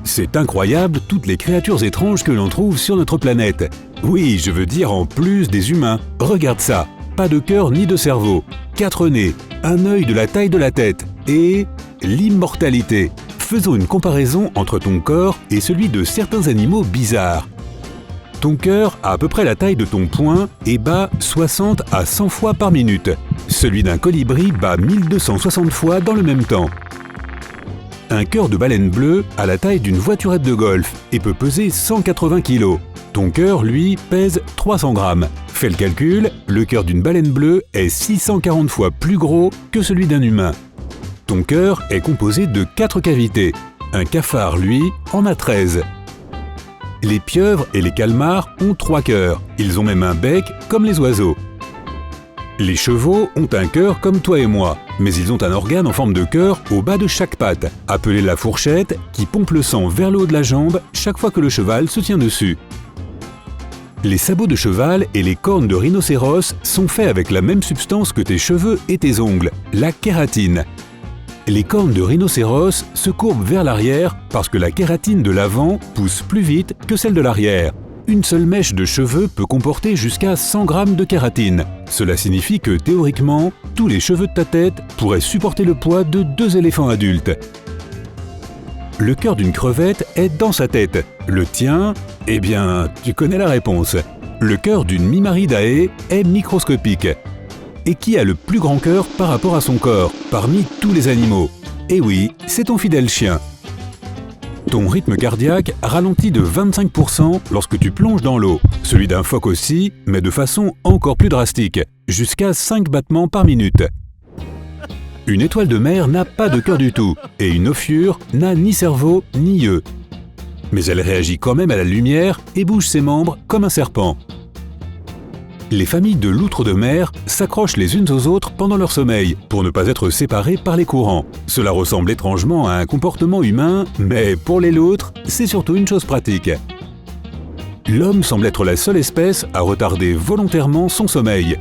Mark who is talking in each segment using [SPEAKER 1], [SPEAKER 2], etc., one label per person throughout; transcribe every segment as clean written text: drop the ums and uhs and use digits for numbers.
[SPEAKER 1] C'est incroyable toutes les créatures étranges que l'on trouve sur notre planète. Oui, je veux dire en plus des humains. Regarde ça, pas de cœur ni de cerveau, 4 nez, un œil de la taille de la tête et l'immortalité. Faisons une comparaison entre ton corps et celui de certains animaux bizarres. Ton cœur a à peu près la taille de ton poing et bat 60 à 100 fois par minute. Celui d'un colibri bat 1260 fois dans le même temps. Un cœur de baleine bleue a la taille d'une voiturette de golf et peut peser 180 kg. Ton cœur, lui, pèse 300 grammes. Fais le calcul, le cœur d'une baleine bleue est 640 fois plus gros que celui d'un humain. Ton cœur est composé de 4 cavités. Un cafard, lui, en a 13. Les pieuvres et les calmars ont 3 cœurs. Ils ont même un bec comme les oiseaux. Les chevaux ont un cœur comme toi et moi, mais ils ont un organe en forme de cœur au bas de chaque patte, appelé la fourchette, qui pompe le sang vers le haut de la jambe chaque fois que le cheval se tient dessus. Les sabots de cheval et les cornes de rhinocéros sont faits avec la même substance que tes cheveux et tes ongles, la kératine. Les cornes de rhinocéros se courbent vers l'arrière parce que la kératine de l'avant pousse plus vite que celle de l'arrière. Une seule mèche de cheveux peut comporter jusqu'à 100 grammes de kératine. Cela signifie que, théoriquement, tous les cheveux de ta tête pourraient supporter le poids de 2 éléphants adultes. Le cœur d'une crevette est dans sa tête. Le tien, eh bien, tu connais la réponse. Le cœur d'une mimaridae est microscopique. Et qui a le plus grand cœur par rapport à son corps, parmi tous les animaux? Eh oui, c'est ton fidèle chien. Ton rythme cardiaque ralentit de 25% lorsque tu plonges dans l'eau. Celui d'un phoque aussi, mais de façon encore plus drastique, jusqu'à 5 battements par minute. Une étoile de mer n'a pas de cœur du tout, et une ophiure n'a ni cerveau ni yeux. Mais elle réagit quand même à la lumière et bouge ses membres comme un serpent. Les familles de loutres de mer s'accrochent les unes aux autres pendant leur sommeil pour ne pas être séparées par les courants. Cela ressemble étrangement à un comportement humain, mais pour les loutres, c'est surtout une chose pratique. L'homme semble être la seule espèce à retarder volontairement son sommeil.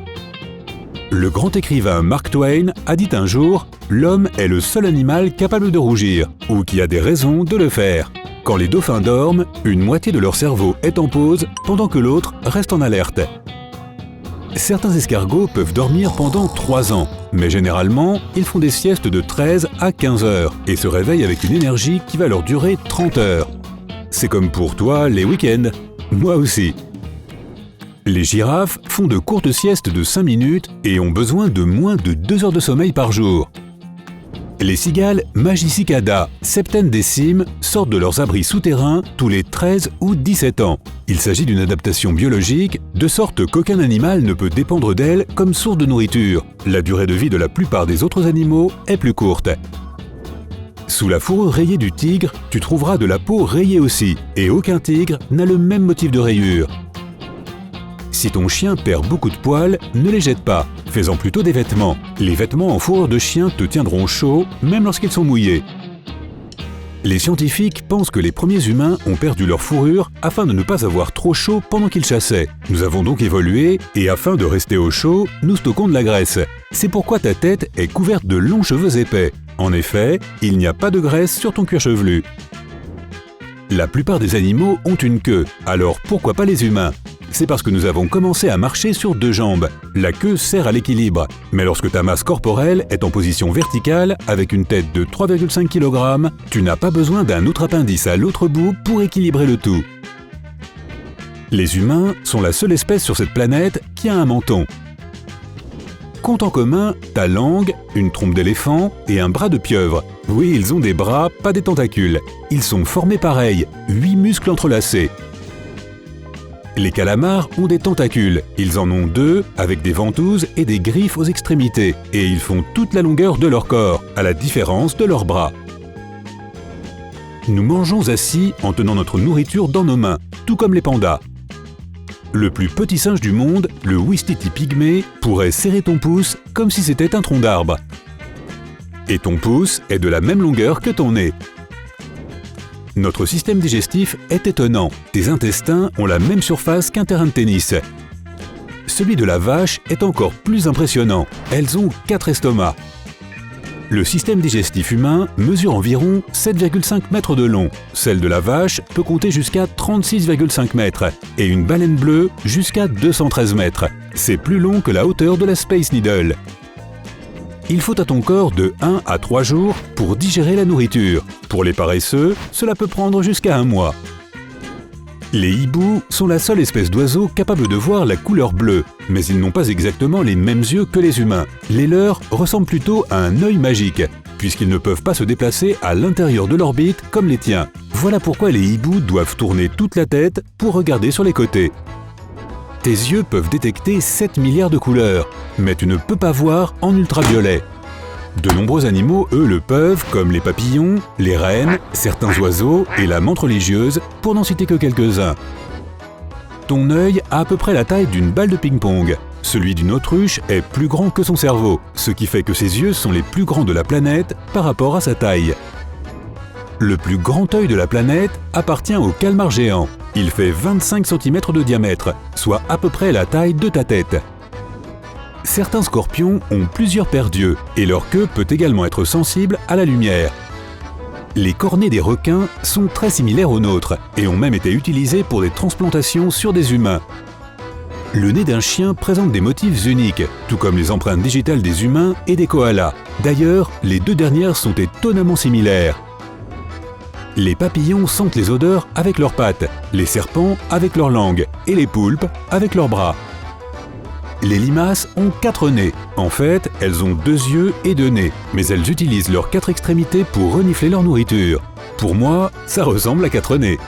[SPEAKER 1] Le grand écrivain Mark Twain a dit un jour « L'homme est le seul animal capable de rougir, ou qui a des raisons de le faire. Quand les dauphins dorment, une moitié de leur cerveau est en pause pendant que l'autre reste en alerte. » Certains escargots peuvent dormir pendant 3 ans, mais généralement, ils font des siestes de 13 à 15 heures et se réveillent avec une énergie qui va leur durer 30 heures. C'est comme pour toi les week-ends. Moi aussi. Les girafes font de courtes siestes de 5 minutes et ont besoin de moins de 2 heures de sommeil par jour. Les cigales Magicicada, septaine des cimes, sortent de leurs abris souterrains tous les 13 ou 17 ans. Il s'agit d'une adaptation biologique, de sorte qu'aucun animal ne peut dépendre d'elles comme source de nourriture. La durée de vie de la plupart des autres animaux est plus courte. Sous la fourrure rayée du tigre, tu trouveras de la peau rayée aussi, et aucun tigre n'a le même motif de rayure. Si ton chien perd beaucoup de poils, ne les jette pas. Fais-en plutôt des vêtements. Les vêtements en fourrure de chien te tiendront chaud, même lorsqu'ils sont mouillés. Les scientifiques pensent que les premiers humains ont perdu leur fourrure afin de ne pas avoir trop chaud pendant qu'ils chassaient. Nous avons donc évolué, et afin de rester au chaud, nous stockons de la graisse. C'est pourquoi ta tête est couverte de longs cheveux épais. En effet, il n'y a pas de graisse sur ton cuir chevelu. La plupart des animaux ont une queue, alors pourquoi pas les humains ? C'est parce que nous avons commencé à marcher sur 2 jambes. La queue sert à l'équilibre. Mais lorsque ta masse corporelle est en position verticale, avec une tête de 3,5 kg, tu n'as pas besoin d'un autre appendice à l'autre bout pour équilibrer le tout. Les humains sont la seule espèce sur cette planète qui a un menton. Compte en commun ta langue, une trompe d'éléphant et un bras de pieuvre. Oui, ils ont des bras, pas des tentacules. Ils sont formés pareils, 8 muscles entrelacés. Les calamars ont des tentacules. Ils en ont 2 avec des ventouses et des griffes aux extrémités. Et ils font toute la longueur de leur corps, à la différence de leurs bras. Nous mangeons assis en tenant notre nourriture dans nos mains, tout comme les pandas. Le plus petit singe du monde, le Ouistiti pygmée, pourrait serrer ton pouce comme si c'était un tronc d'arbre. Et ton pouce est de la même longueur que ton nez. Notre système digestif est étonnant. Tes intestins ont la même surface qu'un terrain de tennis. Celui de la vache est encore plus impressionnant. Elles ont 4 estomacs. Le système digestif humain mesure environ 7,5 mètres de long. Celle de la vache peut compter jusqu'à 36,5 mètres et une baleine bleue jusqu'à 213 mètres. C'est plus long que la hauteur de la Space Needle. Il faut à ton corps de 1 à 3 jours pour digérer la nourriture. Pour les paresseux, cela peut prendre jusqu'à 1 mois. Les hiboux sont la seule espèce d'oiseaux capable de voir la couleur bleue, mais ils n'ont pas exactement les mêmes yeux que les humains. Les leurs ressemblent plutôt à un œil magique, puisqu'ils ne peuvent pas se déplacer à l'intérieur de l'orbite comme les tiens. Voilà pourquoi les hiboux doivent tourner toute la tête pour regarder sur les côtés. Tes yeux peuvent détecter 7 milliards de couleurs, mais tu ne peux pas voir en ultraviolet. De nombreux animaux, eux, le peuvent, comme les papillons, les rennes, certains oiseaux et la menthe religieuse, pour n'en citer que quelques-uns. Ton œil a à peu près la taille d'une balle de ping-pong. Celui d'une autruche est plus grand que son cerveau, ce qui fait que ses yeux sont les plus grands de la planète par rapport à sa taille. Le plus grand œil de la planète appartient au calmar géant. Il fait 25 cm de diamètre, soit à peu près la taille de ta tête. Certains scorpions ont plusieurs paires d'yeux et leur queue peut également être sensible à la lumière. Les cornets des requins sont très similaires aux nôtres et ont même été utilisés pour des transplantations sur des humains. Le nez d'un chien présente des motifs uniques, tout comme les empreintes digitales des humains et des koalas. D'ailleurs, les deux dernières sont étonnamment similaires. Les papillons sentent les odeurs avec leurs pattes, les serpents avec leur langue et les poulpes avec leurs bras. Les limaces ont 4 nez. En fait, elles ont 2 yeux et 2 nez, mais elles utilisent leurs 4 extrémités pour renifler leur nourriture. Pour moi, ça ressemble à 4 nez.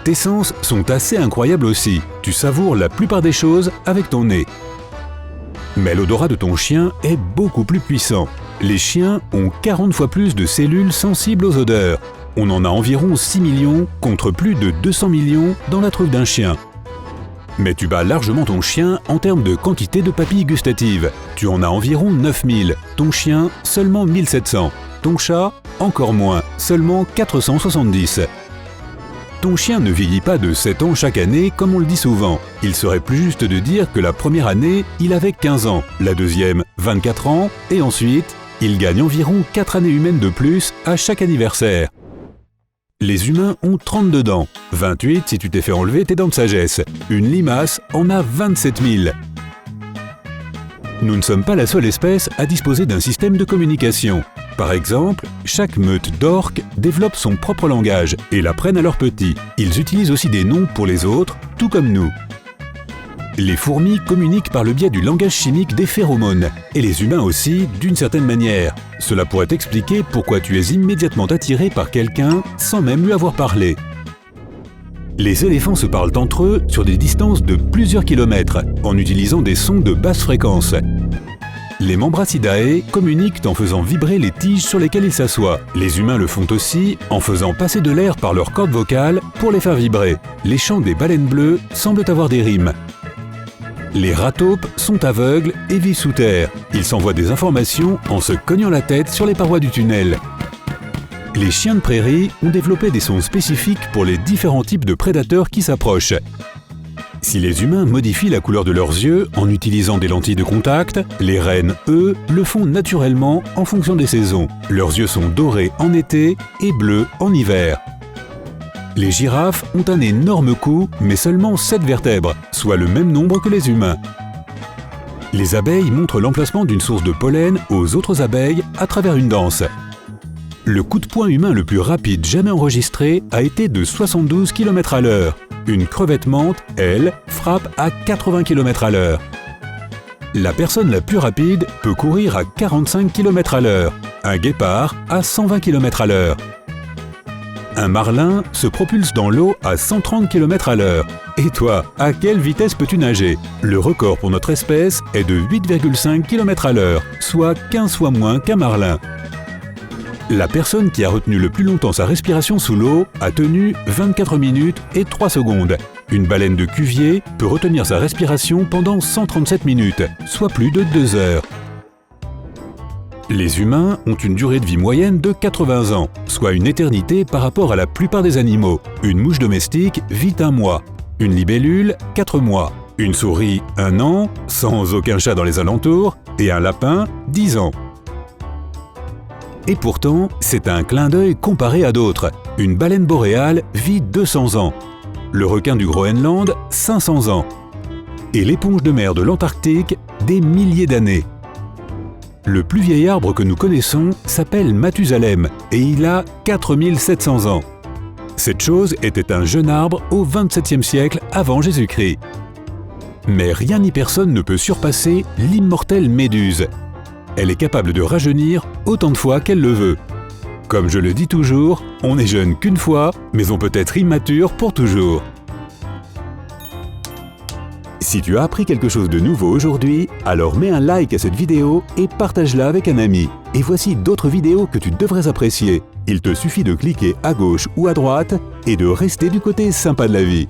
[SPEAKER 1] Tes sens sont assez incroyables aussi. Tu savoures la plupart des choses avec ton nez. Mais l'odorat de ton chien est beaucoup plus puissant. Les chiens ont 40 fois plus de cellules sensibles aux odeurs. On en a environ 6 millions contre plus de 200 millions dans la truffe d'un chien. Mais tu bats largement ton chien en termes de quantité de papilles gustatives. Tu en as environ 9000, ton chien seulement 1700, ton chat encore moins, seulement 470. Ton chien ne vieillit pas de 7 ans chaque année comme on le dit souvent. Il serait plus juste de dire que la première année, il avait 15 ans, la deuxième 24 ans et ensuite, il gagne environ 4 années humaines de plus à chaque anniversaire. Les humains ont 32 dents, 28 si tu t'es fait enlever tes dents de sagesse. Une limace en a 27 000. Nous ne sommes pas la seule espèce à disposer d'un système de communication. Par exemple, chaque meute d'orques développe son propre langage et l'apprennent à leurs petits. Ils utilisent aussi des noms pour les autres, tout comme nous. Les fourmis communiquent par le biais du langage chimique des phéromones, et les humains aussi, d'une certaine manière. Cela pourrait expliquer pourquoi tu es immédiatement attiré par quelqu'un sans même lui avoir parlé. Les éléphants se parlent entre eux sur des distances de plusieurs kilomètres, en utilisant des sons de basse fréquence. Les Membracidae communiquent en faisant vibrer les tiges sur lesquelles ils s'assoient. Les humains le font aussi en faisant passer de l'air par leurs cordes vocales pour les faire vibrer. Les chants des baleines bleues semblent avoir des rimes. Les rats taupes sont aveugles et vivent sous terre. Ils s'envoient des informations en se cognant la tête sur les parois du tunnel. Les chiens de prairie ont développé des sons spécifiques pour les différents types de prédateurs qui s'approchent. Si les humains modifient la couleur de leurs yeux en utilisant des lentilles de contact, les rennes, eux, le font naturellement en fonction des saisons. Leurs yeux sont dorés en été et bleus en hiver. Les girafes ont un énorme cou, mais seulement 7 vertèbres, soit le même nombre que les humains. Les abeilles montrent l'emplacement d'une source de pollen aux autres abeilles à travers une danse. Le coup de poing humain le plus rapide jamais enregistré a été de 72 km/h. Une crevette menthe, elle, frappe à 80 km/h. La personne la plus rapide peut courir à 45 km/h. Un guépard à 120 km/h. Un marlin se propulse dans l'eau à 130 km/h. Et toi, à quelle vitesse peux-tu nager? Le record pour notre espèce est de 8,5 km/h, soit 15 fois moins qu'un marlin. La personne qui a retenu le plus longtemps sa respiration sous l'eau a tenu 24 minutes et 3 secondes. Une baleine de Cuvier peut retenir sa respiration pendant 137 minutes, soit plus de 2 heures. Les humains ont une durée de vie moyenne de 80 ans, soit une éternité par rapport à la plupart des animaux. Une mouche domestique vit 1 mois, une libellule 4 mois, une souris 1 an, sans aucun chat dans les alentours, et un lapin 10 ans. Et pourtant, c'est un clin d'œil comparé à d'autres. Une baleine boréale vit 200 ans. Le requin du Groenland, 500 ans. Et l'éponge de mer de l'Antarctique, des milliers d'années. Le plus vieil arbre que nous connaissons s'appelle Mathusalem et il a 4700 ans. Cette chose était un jeune arbre au XXVIIe siècle avant Jésus-Christ. Mais rien ni personne ne peut surpasser l'immortelle méduse. Elle est capable de rajeunir autant de fois qu'elle le veut. Comme je le dis toujours, on n'est jeune qu'une fois, mais on peut être immature pour toujours. Si tu as appris quelque chose de nouveau aujourd'hui, alors mets un like à cette vidéo et partage-la avec un ami. Et voici d'autres vidéos que tu devrais apprécier. Il te suffit de cliquer à gauche ou à droite et de rester du côté sympa de la vie.